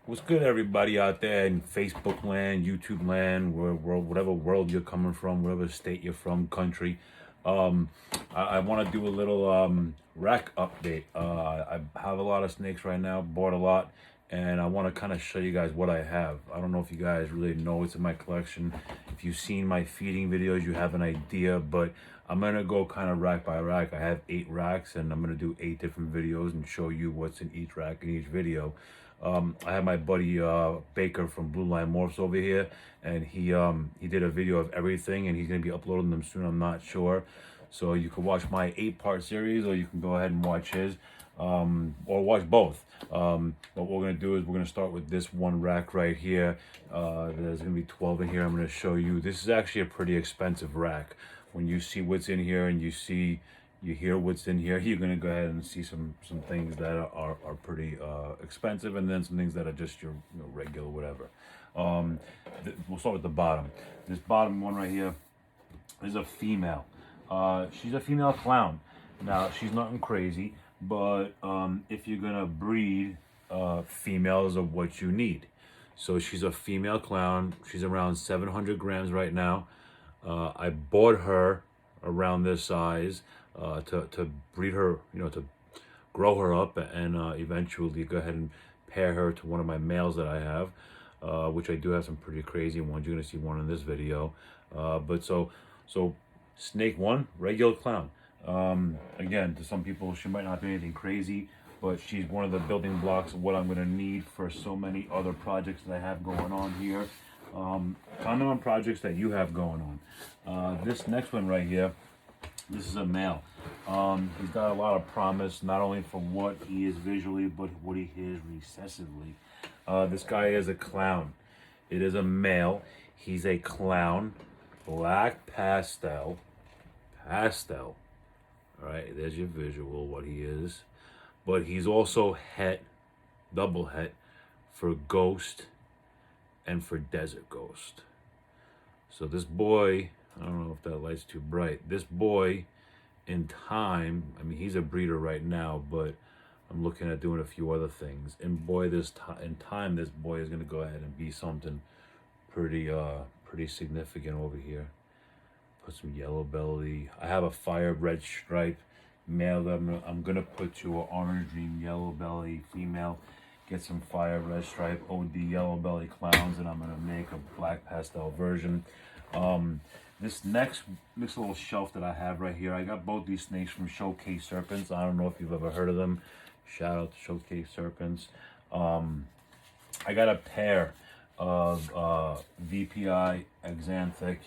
What's good, everybody out there in Facebook land, YouTube land, whatever world you're coming from, whatever state you're from, country. Um, I want to do a little rack update. I have a lot of snakes right now, bought a lot, and I want to kind of show you guys what I have. I don't know if you guys really know what's in my collection. If you've seen my feeding videos, you have an idea, but I'm going to go kind of rack by rack. I have 8 racks, and I'm going to do 8 different videos and show you what's in each rack in each video. I have my buddy Baker from Blue Line Morphs over here, and he did a video of everything, and he's gonna be uploading them soon. I'm not sure, so you can watch my 8-part series, or you can go ahead and watch his, or watch both. What we're gonna do is we're gonna start with this one rack right here. There's gonna be 12 in here. I'm gonna show you. This is actually a pretty expensive rack. When you see what's in here and you hear what's in here, you're gonna go ahead and see some things that are pretty expensive, and then some things that are just your regular whatever. We'll start with the bottom. This bottom one right here is a female. She's a female clown. Now she's nothing crazy, but if you're gonna breed, females are what you need. So she's a female clown. She's around 700 grams right now. I bought her around this size to breed her, to grow her up, and eventually go ahead and pair her to one of my males that I have, which I do have some pretty crazy ones. You're gonna see one in this video. But so snake one, regular clown. Again, to some people, she might not be anything crazy, but she's one of the building blocks of what I'm gonna need for so many other projects that I have going on here. Comment on projects that you have going on. This next one right here, this is a male. He's got a lot of promise, not only for what he is visually, but what he is recessively. This guy is a clown. It is a male. He's a clown, black pastel. All right, there's your visual, what he is. But he's also het, double het, for ghost and for desert ghost. So this boy, I don't know if that light's too bright. This boy, in time, I mean, he's a breeder right now, but I'm looking at doing a few other things. And boy, in time, this boy is gonna go ahead and be something pretty significant over here. Put some yellow belly. I have a fire red stripe male that I'm gonna put to an orange dream yellow belly female. Get some fire red stripe OD yellow belly clowns, and I'm gonna make a black pastel version. This next little shelf that I have right here, I got both these snakes from Showcase Serpents. I don't know if you've ever heard of them. Shout out to Showcase Serpents. I got a pair of VPI Axanthic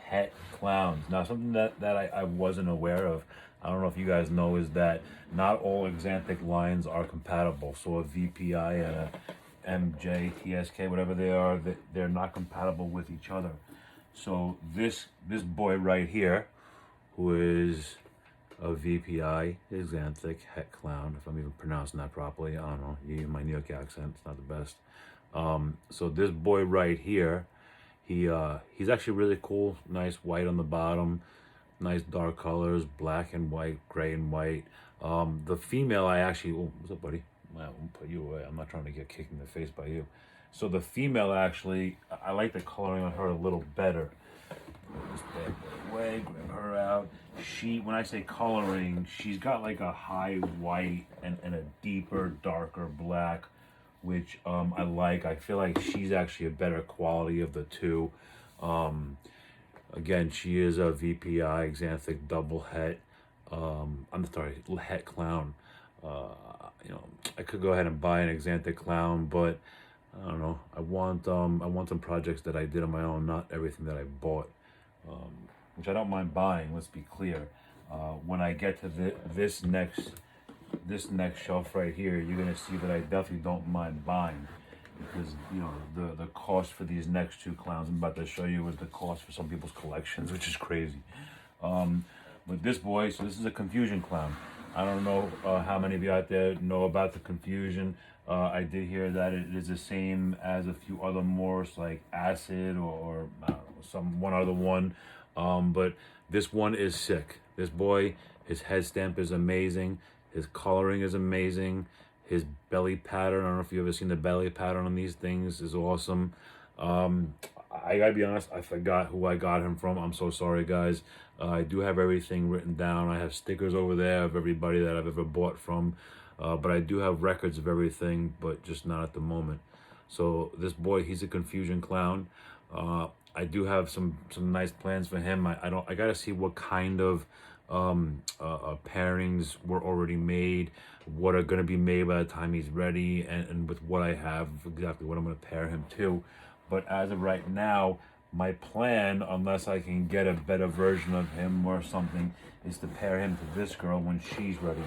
het clowns. Now, something that I wasn't aware of, I don't know if you guys know, is that not all Axanthic lines are compatible. So a VPI and a MJ, TSK, whatever they are, they're not compatible with each other. So this boy right here, who is a VPI Axanthic het clown, if I'm even pronouncing that properly, I don't know, my New York accent, it's not the best. So this boy right here, he's actually really cool, nice white on the bottom, nice dark colors, black and white, gray and white. The female, I actually, oh, what's up, buddy? I won't put you away. I'm not trying to get kicked in the face by you. So the female, actually, I like the coloring on her a little better. Put this bad boy away, grab her out. When I say coloring, she's got like a high white and a deeper, darker black, which I like. I feel like she's actually a better quality of the two. Again, she is a VPI Axanthic double het. I'm sorry, het clown. I could go ahead and buy an Axanthic clown, but I don't know. I want some projects that I did on my own, not everything that I bought, which I don't mind buying. Let's be clear. When I get to this next shelf right here, you're gonna see that I definitely don't mind buying, because the cost for these next 2 clowns I'm about to show you is the cost for some people's collections, which is crazy. But this boy, so this is a confusion clown. I don't know how many of you out there know about the confusion. I did hear that it is the same as a few other morphs like acid or I don't know, one other one. But this one is sick. This boy, his head stamp is amazing. His coloring is amazing. His belly pattern, I don't know if you've ever seen the belly pattern on these things, is awesome. I gotta be honest, I forgot who I got him from. I'm so sorry, guys. I do have everything written down. I have stickers over there of everybody that I've ever bought from. But I do have records of everything, but just not at the moment. So this boy, he's a confusion clown. I do have some nice plans for him. I gotta see what kind of pairings were already made, what are gonna be made by the time he's ready, and with what I have, exactly what I'm gonna pair him to. But as of right now, my plan, unless I can get a better version of him or something, is to pair him to this girl when she's ready.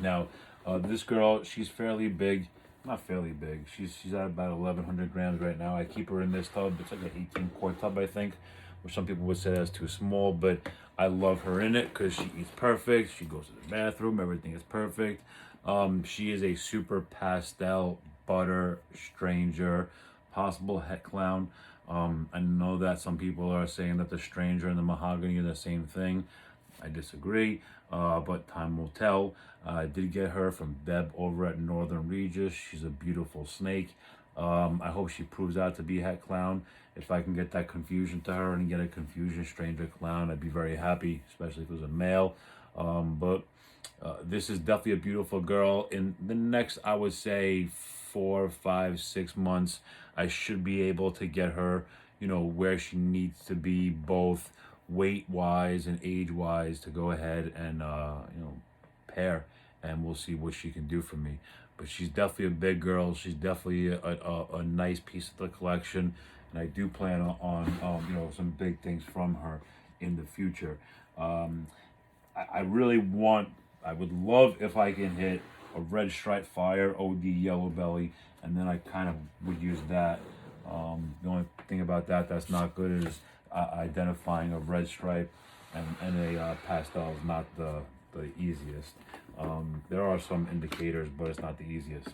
Now, this girl, she's fairly big. Not fairly big. She's at about 1,100 grams right now. I keep her in this tub. It's like an 18-quart tub, I think, which some people would say that's too small, but I love her in it because she eats perfect. She goes to the bathroom. Everything is perfect. She is a super pastel butter stranger, possible het clown. I know that some people are saying that the stranger and the mahogany are the same thing. I disagree, but time will tell. I did get her from Deb over at Northern Regis. She's a beautiful snake. I hope she proves out to be Het Clown. If I can get that confusion to her and get a confusion stranger clown, I'd be very happy, especially if it was a male. But this is definitely a beautiful girl. In the next, I would say, 4, 5, 6 months, I should be able to get her, where she needs to be, both weight-wise and age-wise, to go ahead and, pair, and we'll see what she can do for me. But she's definitely a big girl. She's definitely a nice piece of the collection, and I do plan on some big things from her in the future. I would love if I can hit a red stripe fire OD yellow belly, and then I kind of would use that. The only thing about that's not good is identifying a red stripe and a pastel is not the easiest. There are some indicators, but it's not the easiest.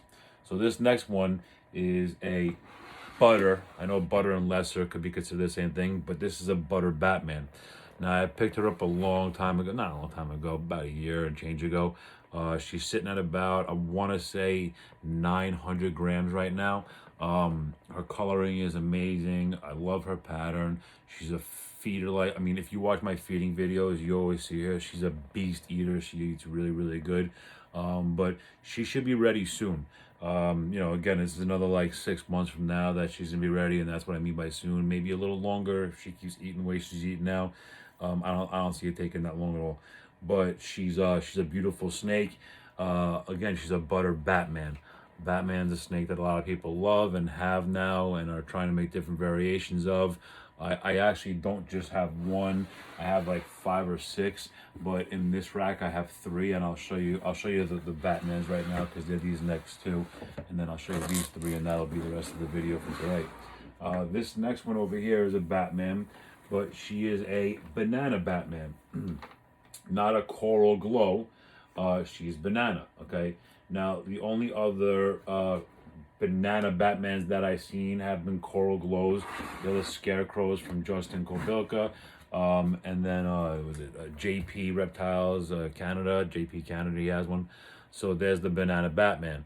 So this next one is a butter. I know butter and lesser could be considered the same thing, but this is a butter Batman. Now, I picked her up a long time ago, not a long time ago, about a year and change ago. She's sitting at about, I want to say, 900 grams right now. Her coloring is amazing. I love her pattern. She's a feeder, if you watch my feeding videos, you always see her. She's a beast eater. She eats really, really good. But she should be ready soon. Again, this is another 6 months from now that she's gonna be ready, and that's what I mean by soon. Maybe a little longer if she keeps eating the way she's eating now. I don't see it taking that long at all. But she's a beautiful snake. Again, she's a butter Batman. Batman's a snake that a lot of people love and have now and are trying to make different variations of. I actually don't just have one. I have 5 or 6, but in this rack I have 3, and I'll show you the Batmans right now because they're these next 2, and then I'll show you these 3, and that'll be the rest of the video for today. This next one over here is a Batman, but she is a banana Batman. Not a coral glow. She's banana, okay? Now, the only other banana Batmans that I've seen have been coral glows. The other scarecrows from Justin Kobilka. And then, JP Reptiles Canada. JP Canada, he has one. So there's the banana Batman.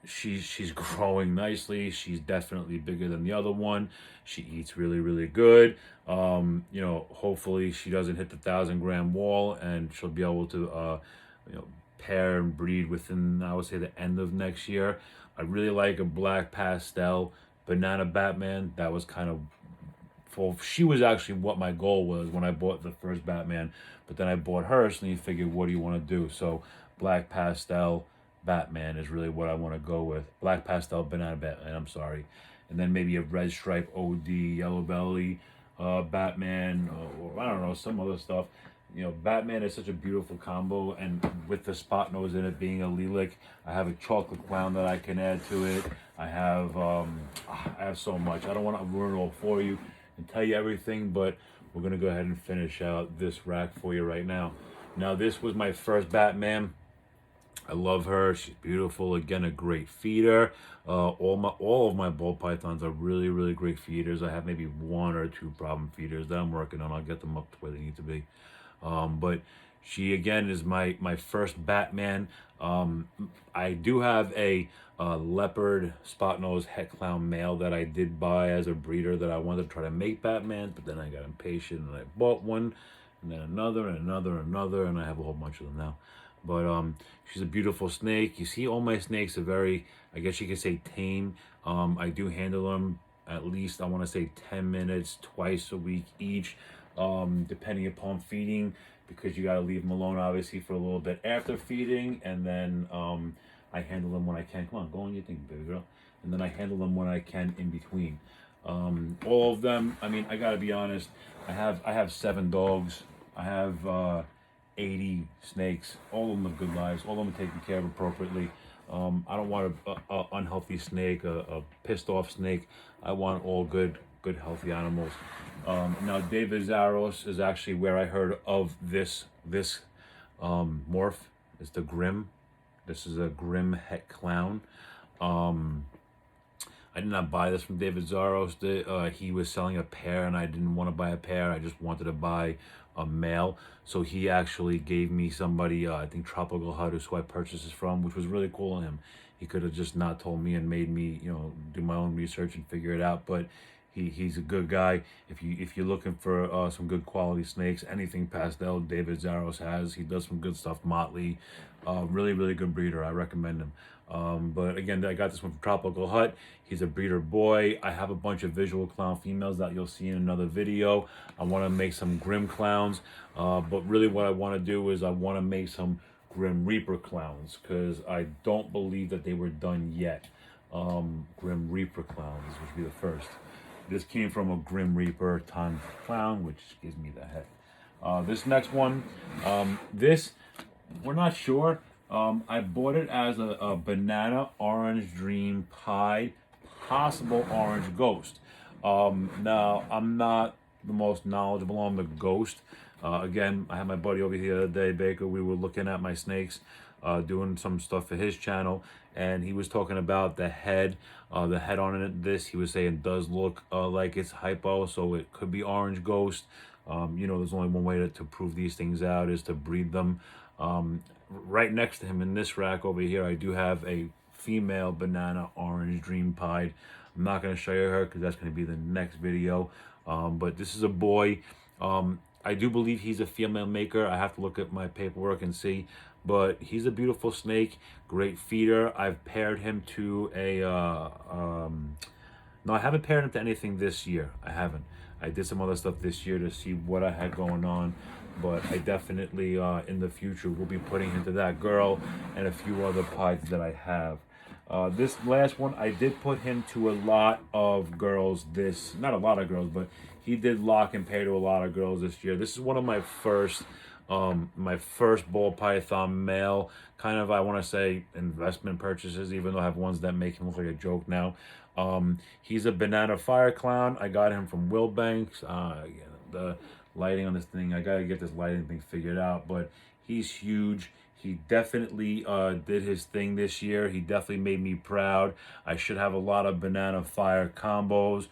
She's growing nicely. She's definitely bigger than the other one. She eats really, really good. Hopefully she doesn't hit the 1,000-gram wall, and she'll be able to, pair and breed within, I would say, the end of next year. I really like a black pastel banana Batman. That was kind of she was actually what my goal was when I bought the first Batman, but then I bought her, so then you figured, what do you want to do? So black pastel Batman is really what I want to go with. Black pastel banana Batman, I'm sorry. And then maybe a red stripe OD yellow belly Batman, or I don't know, some other stuff. Batman is such a beautiful combo, and with the spot nose in it being a lilac, I have a chocolate clown that I can add to it. I have so much. I don't want to ruin it all for you and tell you everything, but we're gonna go ahead and finish out this rack for you right now. Now, this was my first Batman. I love her. She's beautiful. Again, a great feeder. All of my ball pythons are really, really great feeders. I have maybe 1 or 2 problem feeders that I'm working on. I'll get them up to where they need to be. But She again is my first Batman. I do have a leopard spot nose het clown male that I did buy as a breeder that I wanted to try to make Batman, but then I got impatient and I bought one, and then another and another and another, and I have a whole bunch of them now. But she's a beautiful snake. You see, all my snakes are very, I guess you could say, tame. I do handle them at least, I want to say, 10 minutes twice a week each, depending upon feeding, because you got to leave them alone obviously for a little bit after feeding, and then I handle them when I can. Come on, go on your thing, baby girl. And then I handle them when I can in between. All of them, I mean, I gotta be honest, I have 7 dogs. I have 80 snakes. All of them have good lives. All of them are taken care of appropriately. I don't want a unhealthy snake, a pissed off snake. I want all good, healthy animals. Now, David Zaros is actually where I heard of this morph. It's the Grim. This is a Grim het clown. I did not buy this from David Zaros. He was selling a pair, and I didn't want to buy a pair. I just wanted to buy a male. So he actually gave me somebody, I think Tropical Hut is who I purchased this from, which was really cool of him. He could have just not told me and made me, do my own research and figure it out. But he's a good guy. If you're looking for some good quality snakes, anything pastel, David Zaros has. He does some good stuff. Motley, really, really good breeder. I recommend him. But again, I got this one from Tropical Hut. He's a breeder boy. I have a bunch of visual clown females that you'll see in another video. I want to make some Grim clowns, but really what I want to do is I want to make some Grim Reaper clowns, because I don't believe that they were done yet. Grim Reaper clowns, which would be the first. This came from a Grim Reaper Ton clown, which gives me the heck. This next one, this, we're not sure. I bought it as a banana orange dream pie, possible orange ghost. Now, I'm not the most knowledgeable on the ghost. Again, I had my buddy over here the other day, Baker. We were looking at my snakes, doing some stuff for his channel, and he was talking about the head on it. This, he was saying, does look like it's hypo, so it could be orange ghost. There's only one way to prove these things out, is to breed them. Right next to him in this rack over here, I do have a female banana orange dream pied. I'm not going to show you her because that's going to be the next video. But this is a boy. I do believe he's a female maker. I have to look at my paperwork and see. But he's a beautiful snake, great feeder. I've paired him to a... no, I haven't paired him to anything this year. I haven't. I did some other stuff this year to see what I had going on. But I definitely, in the future, will be putting him to that girl and a few other pies that I have. This last one, I did put him to a lot of girls. Not a lot of girls, but he did lock and pair to a lot of girls this year. This is one of my first ball python male, kind of, I want to say, investment purchases, even though I have ones that make him look like a joke now. He's a banana fire clown. I got him from Wilbanks. The lighting on this thing, I gotta get this lighting thing figured out, but he's huge. He definitely did his thing this year. He definitely made me proud. I should have a lot of banana fire combos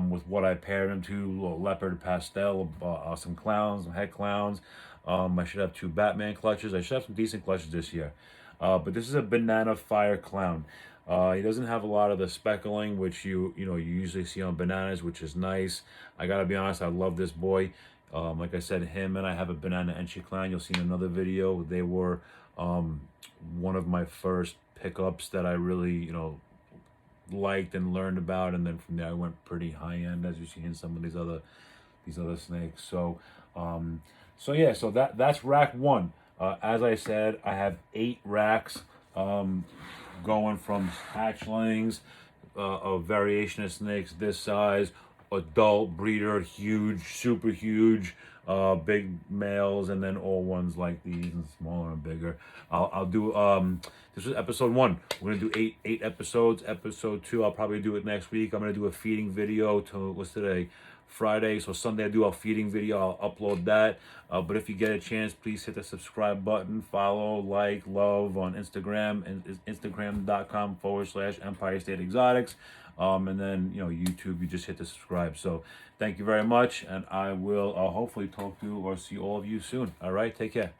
with what I paired him to, leopard pastel, some clowns, some het clowns. I should have 2 Batman clutches. I should have some decent clutches this year. But this is a banana fire clown. He doesn't have a lot of the speckling, which you usually see on bananas, which is nice. I gotta be honest, I love this boy. Like I said, him and I have a banana Enchi clown. You'll see in another video. They were one of my first pickups that I really, liked and learned about, and then from there I went pretty high end, as you see in some of these other snakes. So, yeah. So that's rack 1. As I said, I have 8 racks. Going from hatchlings, a variation of snakes this size, adult breeder, huge, super huge, big males, and then all ones like these and smaller and bigger. I'll do this is episode 1. We're gonna do eight episodes. Episode 2, I'll probably do it next week. I'm gonna do a feeding video to, what's today, Friday, so Sunday I do a feeding video. I'll upload that. But if you get a chance, please hit the subscribe button, follow, like, love on Instagram, and instagram.com/Empire State Exotics. And then, YouTube, you just hit the subscribe. So thank you very much, and I will hopefully talk to or see all of you soon. All right, take care.